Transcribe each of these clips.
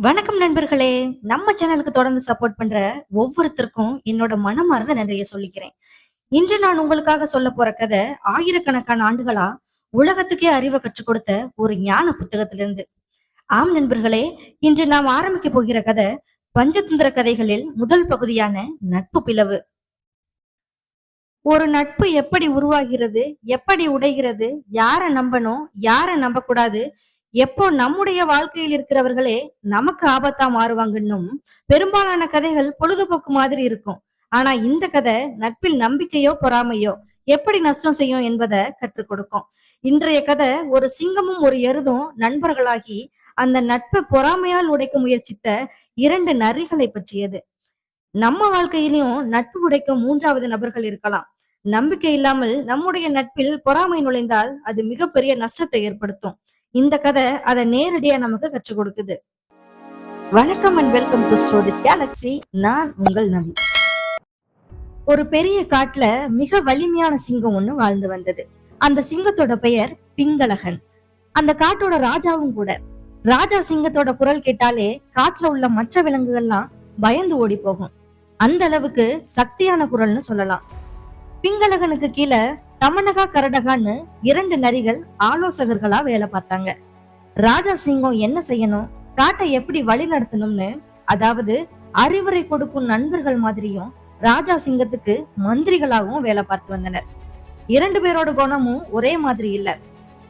வணக்கம் நண்பர்களே. நம்ம சேனலுக்கு தொடர்ந்து சப்போர்ட் பண்ற ஒவ்வொருத்தருக்கும் என்னோட மனமார்ந்த நன்றியை சொல்லிக்கிறேன். இன்று நான் உங்களுக்காக சொல்ல போற கதை ஆயிரக்கணக்கான ஆண்டுகளா உலகத்துக்கே அறிவை கற்றுக் கொடுத்த ஒரு ஞான புத்தகத்திலிருந்து. ஆம் நண்பர்களே, இன்று நாம் ஆரம்பிக்க போகிற கதை பஞ்சதந்திர கதைகளில் முதல் பகுதியான நட்பு பிளவு. ஒரு நட்பு எப்படி உருவாகிறது, எப்படி உடைகிறது, யார நம்பணும், யார நம்ப கூடாது, எப்போ நம்முடைய வாழ்க்கையில் இருக்கிறவர்களே நமக்கு ஆபத்தா மாறுவாங்கன்னும் பெரும்பாலான கதைகள் பொழுதுபோக்கு மாதிரி இருக்கும். ஆனா இந்த கதை நட்பில் நம்பிக்கையோ பொறாமையோ எப்படி நஷ்டம் செய்யும் என்பதை கற்றுக் கொடுக்கும். இன்றைய கதை ஒரு சிங்கமும் ஒரு எருதும் நண்பர்களாகி அந்த நட்பை பொறாமையால் உடைக்க முயற்சித்த இரண்டு நரிகளை பற்றியது. நம்ம வாழ்க்கையிலும் நட்பு உடைக்கும் மூன்றாவது நபர்கள் இருக்கலாம். நம்பிக்கை இல்லாமல் நம்முடைய நட்பில் பொறாமை நுழைந்தால் அது மிகப்பெரிய நஷ்டத்தை ஏற்படுத்தும். இந்த கதை அதை நேரடியா நமக்கு கற்றுக் கொடுக்குது. வணக்கம் and welcome to stories Galaxy. நான் உங்கள் நவி. ஒரு பெரிய காட்டுல மிக வலிமையான சிங்கம் ஒண்ணு வாழ்ந்து வந்தது. அந்த சிங்கத்தோட பெயர் பிங்களகன். அந்த காட்டோட ராஜாவும் கூட. ராஜா சிங்கத்தோட குரல் கேட்டாலே காட்டுல உள்ள மற்ற விலங்குகள்லாம் பயந்து ஓடி போகும். அந்த அளவுக்கு சக்தியான குரல்னு சொல்லலாம். பிங்களகனுக்கு கீழே தமனகா கரடகான்னு இரண்டு நரிகள் ஆலோசகர்களா வேலை பார்த்தாங்க. ராஜா சிங்கம் என்ன செய்யணும், காட்டை எப்படி வழி நடத்தணும்னு, அதாவது அறிவுரை கொடுக்கும் நண்பர்கள் மாதிரியும் ராஜா சிங்கத்துக்கு மந்திரிகளாகவும் வேலை பார்த்து வந்தனர். இரண்டு பேரோட குணமும் ஒரே மாதிரி இல்ல.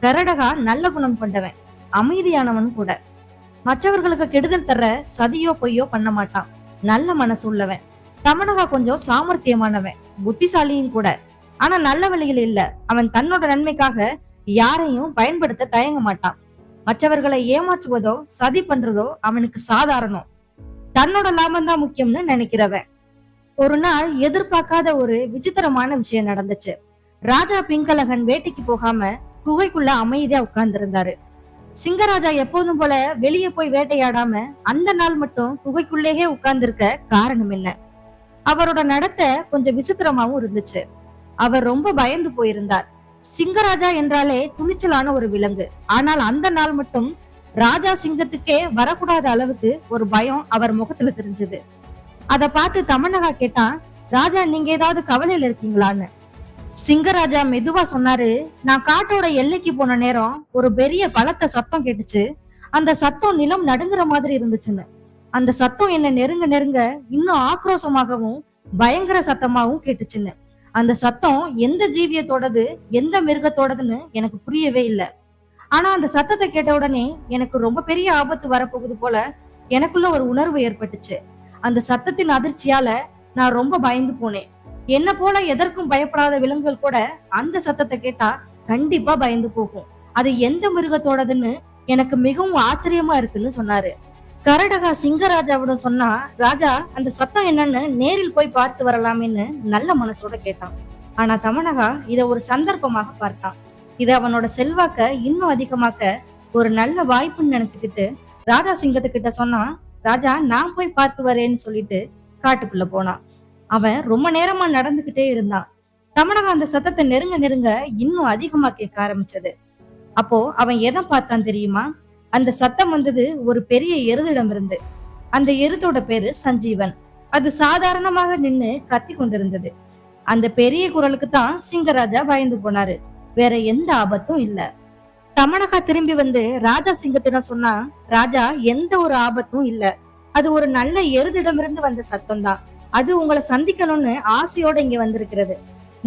கரடகா நல்ல குணம் கொண்டவன், அமைதியானவன் கூட. மற்றவர்களுக்கு கெடுதல் தர சதியோ பொய்யோ பண்ண மாட்டான், நல்ல மனசு உள்ளவன். தமனகா கொஞ்சம் சாமர்த்தியமானவன், புத்திசாலியும் கூட. ஆனா நல்ல வழியில் இல்ல. அவன் தன்னோட நன்மைக்காக யாரையும் பயன்படுத்த தயங்க மாட்டான். மற்றவர்களை ஏமாற்றுவதோ சதி பண்றதோ அவனுக்கு சாதாரணம். தன்னோட லாபம் தான் முக்கியம்னு நினைக்கிறவன். ஒரு நாள் எதிர்பார்க்காத ஒரு விசித்திரமான விஷயம் நடந்துச்சு. ராஜா பிங்களகன் வேட்டைக்கு போகாம குகைக்குள்ள அமைதியா உட்கார்ந்து இருந்தாரு. சிங்கராஜா எப்போதும் போல வெளியே போய் வேட்டையாடாம அந்த நாள் மட்டும் குகைக்குள்ளேயே உட்கார்ந்து இருக்க காரணம் என்ன? அவரோட நடத்தை கொஞ்சம் விசித்திரமாவும் இருந்துச்சு. அவர் ரொம்ப பயந்து போயிருந்தார். சிங்கராஜா என்றாலே துணிச்சலான ஒரு விலங்கு. ஆனால் அந்த நாள் மட்டும் ராஜா சிங்கத்துக்கே வரக்கூடாத அளவுக்கு ஒரு பயம் அவர் முகத்துல தெரிஞ்சது. அத பார்த்து தமனகா கேட்டான், ராஜா நீங்க ஏதாவது கவலையில இருக்கீங்களான்னு. சிங்கராஜா மெதுவா சொன்னாரு, நான் காட்டோட எல்லைக்கு போன நேரம் ஒரு பெரிய பலத்த சத்தம் கேட்டுச்சு. அந்த சத்தம் நிலம் நடுங்குற மாதிரி இருந்துச்சுன்னு. அந்த சத்தம் என்ன நெருங்க நெருங்க இன்னும் ஆக்ரோஷமாகவும் பயங்கர சத்தமாகவும் கேட்டுச்சுன்னு. அந்த சத்தம் எந்த ஜீவியத்தோடது எந்த மிருகத்தோடதுன்னு எனக்கு புரியவே இல்லை. ஆனா அந்த சத்தத்தை கேட்ட உடனே எனக்கு ரொம்ப பெரிய ஆபத்து வரப்போகுது போல எனக்குள்ள ஒரு உணர்வு ஏற்பட்டுச்சு. அந்த சத்தத்தின் அதிர்ச்சியால நான் ரொம்ப பயந்து போனேன். என்ன போல எதற்கும் பயப்படாத விலங்குகள் கூட அந்த சத்தத்தை கேட்டா கண்டிப்பா பயந்து போகும். அது எந்த மிருகத்தோடதுன்னு எனக்கு மிகவும் ஆச்சரியமா இருக்குன்னு சொன்னாரு. கரடகா சிங்கராஜாவிடம் சொன்னா, ராஜா அந்த சத்தம் என்னன்னு நேரில் போய் பார்த்து வரலாமேன்னு நல்ல மனசோட கேட்டான். ஆனா தமனகா இத ஒரு சந்தர்ப்பமாக பார்த்தான். இத அவனோட செல்வாக்க இன்னும் அதிகமாக்க ஒரு நல்ல வாய்ப்புன்னு நினைச்சுக்கிட்டு ராஜா சிங்கத்துக்கிட்ட சொன்னான், ராஜா நான் போய் பார்த்து வரேன்னு சொல்லிட்டு காட்டுக்குள்ள போனான். அவன் ரொம்ப நேரமா நடந்துகிட்டே இருந்தான். தமனகா அந்த சத்தத்தை நெருங்க நெருங்க இன்னும் அதிகமா கேட்க ஆரம்பிச்சது. அப்போ அவன் எதை பார்த்தான் தெரியுமா? அந்த சத்தம் வந்தது ஒரு பெரிய எருதிடம் இருந்து. அந்த எருதோட பேரு சஞ்சீவன். அது சாதாரணமாக நின்னு கத்தி கொண்டிருந்தது. அந்த பெரிய குரலுக்கு தான் சிங்கராஜா பயந்து போனாரு. வேற எந்த ஆபத்தும் இல்ல. தமனகா திரும்பி வந்து ராஜா சிங்கத்திடம் சொன்னா, ராஜா எந்த ஒரு ஆபத்தும் இல்ல. அது ஒரு நல்ல எருதிடமிருந்து வந்த சத்தம் தான். அது உங்களை சந்திக்கணும்னு ஆசையோட இங்க வந்திருக்கிறது.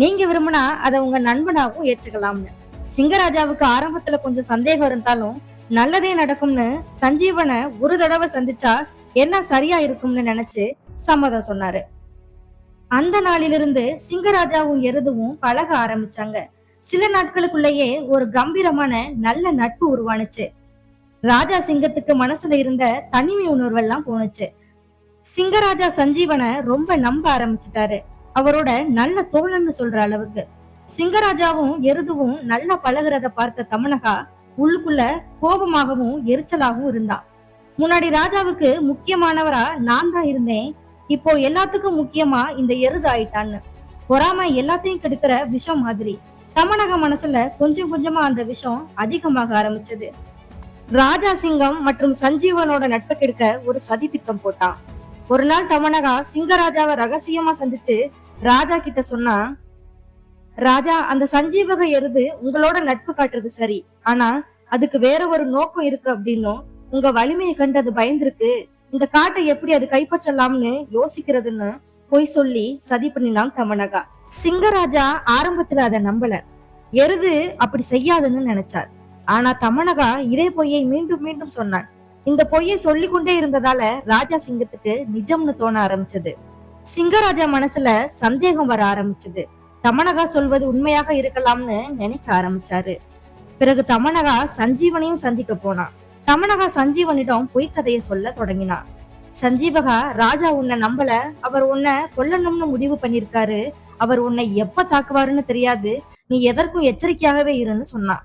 நீங்க விரும்பினா அதை உங்க நண்பனாகவும் ஏற்றுக்கலாம்னு. சிங்கராஜாவுக்கு ஆரம்பத்துல கொஞ்சம் சந்தேகம் இருந்தாலும் நல்லதே நடக்கும்னு சஞ்சீவனை ஒரு தடவை சந்திச்சா எல்லாம் சரியா இருக்கும்னு நினைச்சு சம்மதம் சொன்னாரு. அந்த நாளிலிருந்து சிங்கராஜாவும் எருதுவும் பழக ஆரம்பிச்சாங்க. சில நாட்களுக்குள்ளேயே ஒரு கம்பீரமான நல்ல நட்பு உருவானுச்சு. ராஜா சிங்கத்துக்கு மனசுல இருந்த தனிமை உணர்வெல்லாம் போனுச்சு. சிங்கராஜா சஞ்சீவனை ரொம்ப நம்ப ஆரம்பிச்சுட்டாரு. அவரோட நல்ல தோழன்னு சொல்ற அளவுக்கு. சிங்கராஜாவும் எருதுவும் நல்லா பழகுறத பார்த்த தமனகா உள்ளுக்குள்ள கோபமாகவும் எரிச்சலாகவும் இருந்தா. முன்னாடி ராஜாவுக்கு முக்கியமானவரா நான் தான் இருந்தேன், இப்போ எல்லாத்துக்கும் முக்கியமா இந்த எருது ஆயிட்டான்னு. பொறாம எல்லாத்தையும் கெடுக்கிற விஷம் மாதிரி. தமனக மனசுல கொஞ்சம் கொஞ்சமா அந்த விஷம் அதிகமாக ஆரம்பிச்சது. ராஜா சிங்கம் மற்றும் சஞ்சீவனோட நட்பை கெடுக்க ஒரு சதி திட்டம் போட்டான். ஒரு நாள் தமனகா சிங்கராஜாவை ரகசியமா சந்திச்சு ராஜா கிட்ட சொன்னா, ராஜா, அந்த சஞ்சீவக எருது உங்களோட நட்பு காட்டுறது சரி, ஆனா அதுக்கு வேற ஒரு நோக்கம் இருக்கு அப்படின்னும், உங்க வலிமையை கண்டு அது பயந்துருக்கு, இந்த காட்டை எப்படி அது கைப்பற்றலாம்னு யோசிக்கிறதுன்னு பொய் சொல்லி சதி பண்ணினான் தமனகா. சிங்கராஜா ஆரம்பத்துல அதை நம்பல. எருது அப்படி செய்யாதுன்னு நினைச்சார். ஆனா தமனகா இதே பொய்யை மீண்டும் மீண்டும் சொன்னான். இந்த பொய்யை சொல்லிக் கொண்டே இருந்ததால ராஜா சிங்கத்துக்கு நிஜம்னு தோண ஆரம்பிச்சது. சிங்கராஜா மனசுல சந்தேகம் வர ஆரம்பிச்சது. தமனகா சொல்வது உண்மையாக இருக்கலாம்னு நினைக்க ஆரம்பிச்சாரு. பிறகு தமனகா சஞ்சீவனையும் சந்திக்க போனான். தமனகா சஞ்சீவனிடம் பொய்க்கதையை சொல்ல தொடங்கினான். சஞ்சீவகா, ராஜா உன்னை நம்பல, அவர் உன்னை கொல்லணும்னு முடிவு பண்ணிருக்காரு, அவர் உன்னை எப்ப தாக்குவாருன்னு தெரியாது, நீ எதற்கும் எச்சரிக்கையாகவே இருன்னு சொன்னான்.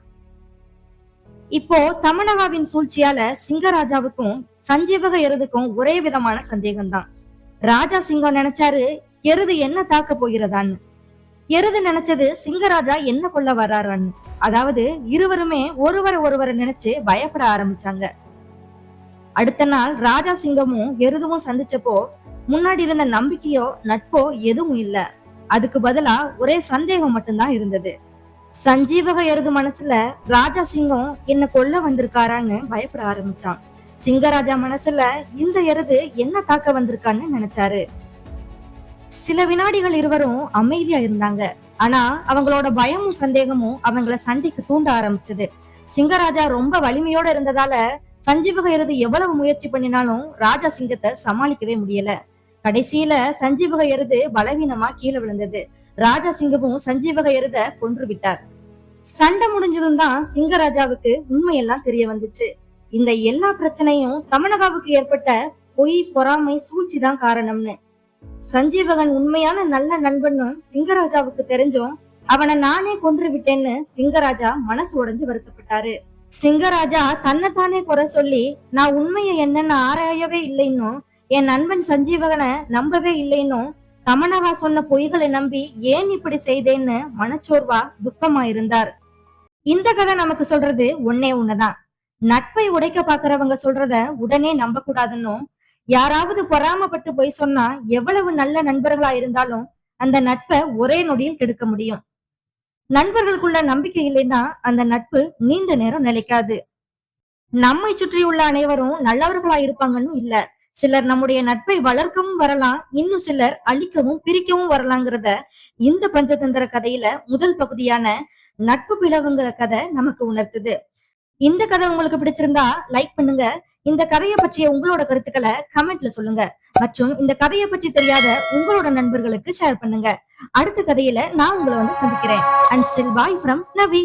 இப்போ தமனகாவின் சூழ்ச்சியால சிங்கராஜாவுக்கும் சஞ்சீவக எருதுக்கும் ஒரே விதமான சந்தேகம்தான். ராஜா சிங்கம் நினைச்சாரு எருது என்ன தாக்க போகிறதான்னு. எருது நினைச்சது சிங்கராஜா என்ன கொள்ள வர்றாரான்னு. அதாவது இருவருமே ஒருவரை நினைச்சு பயப்பட ஆரம்பிச்சாங்க. அடுத்த நாள் ராஜா சிங்கமும் எருதுவும் சந்திச்சப்போ முன்னாடி இருந்த நம்பிக்கையோ நட்போ எதுவும் இல்ல. அதுக்கு பதிலா ஒரே சந்தேகம் மட்டும்தான் இருந்தது. சஞ்சீவக எருது மனசுல ராஜா சிங்கம் என்ன கொல்ல வந்திருக்காரான்னு பயப்பட ஆரம்பிச்சான். சிங்கராஜா மனசுல இந்த எருது என்ன தாக்க வந்திருக்கான்னு நினைச்சாரு. சில வினாடிகள் இருவரும் அமைதியா இருந்தாங்க. ஆனா அவங்களோட பயமும் சந்தேகமும் அவங்கள சண்டைக்கு தூண்ட ஆரம்பிச்சது. சிங்கராஜா ரொம்ப வலிமையோட இருந்ததால சஞ்சீவக எருது எவ்வளவு முயற்சி பண்ணினாலும் ராஜா சிங்கத்தை சமாளிக்கவே முடியல. கடைசியில சஞ்சீவக எருது பலவீனமா கீழே விழுந்தது. ராஜா சிங்கமும் சஞ்சீவக எருத கொன்று விட்டார். சண்டை முடிஞ்சதும் தான் சிங்கராஜாவுக்கு உண்மையெல்லாம் தெரிய வந்துச்சு. இந்த எல்லா பிரச்சனையும் தமனகாவுக்கு ஏற்பட்ட பொய், பொறாமை, சூழ்ச்சி தான் காரணம்னு. சஞ்சீவகன் உண்மையான நல்ல நண்பன்னு சிங்கராஜாவுக்கு தெரிஞ்சும் அவனை நானே கொன்று விட்டேன்னு சிங்கராஜா மனசு உடைஞ்சு வருத்தப்பட்டாரு. சிங்கராஜா தன்னைத்தானே குறை சொல்லி நான் உண்மையை என்னன்னு ஆராயவே இல்லைன்னும், என் நண்பன் சஞ்சீவகனை நம்பவே இல்லைன்னும், தமனகா சொன்ன பொய்களை நம்பி ஏன் இப்படி செய்தேன்னு மனச்சோர்வா துக்கமா இருந்தார். இந்த கதை நமக்கு சொல்றது ஒன்னே ஒண்ணுதான். நட்பை உடைக்க பாக்குறவங்க சொல்றத உடனே நம்ப கூடாதுன்னும், யாராவது பொறாமப்பட்டு போய் சொன்னா எவ்வளவு நல்ல நண்பர்களா இருந்தாலும் அந்த நட்பை ஒரே நொடியில் கெடுக்க முடியும். நண்பர்களுக்குள்ள நம்பிக்கை இல்லைன்னா அந்த நட்பு நீண்ட நேரம் நிலைக்காது. நம்மை சுற்றியுள்ள அனைவரும் நல்லவர்களா இருப்பாங்கன்னு இல்ல. சிலர் நம்முடைய நட்பை வளர்க்கவும் வரலாம், இன்னும் சிலர் அழிக்கவும் பிரிக்கவும் வரலாங்கிறத இந்த பஞ்சதந்திர கதையில முதல் பகுதியான நட்பு பிளவுங்கிற கதை நமக்கு உணர்த்துது. இந்த கதை உங்களுக்கு பிடிச்சிருந்தா லைக் பண்ணுங்க. இந்த கதையை பற்றிய உங்களோட கருத்துக்களை கமெண்ட்ல சொல்லுங்க. மற்றும் இந்த கதையை பற்றி தெரியாத உங்களோட நண்பர்களுக்கு ஷேர் பண்ணுங்க. அடுத்த கதையில நான் உங்களை வந்து சந்திக்கிறேன். And still bye from Navi.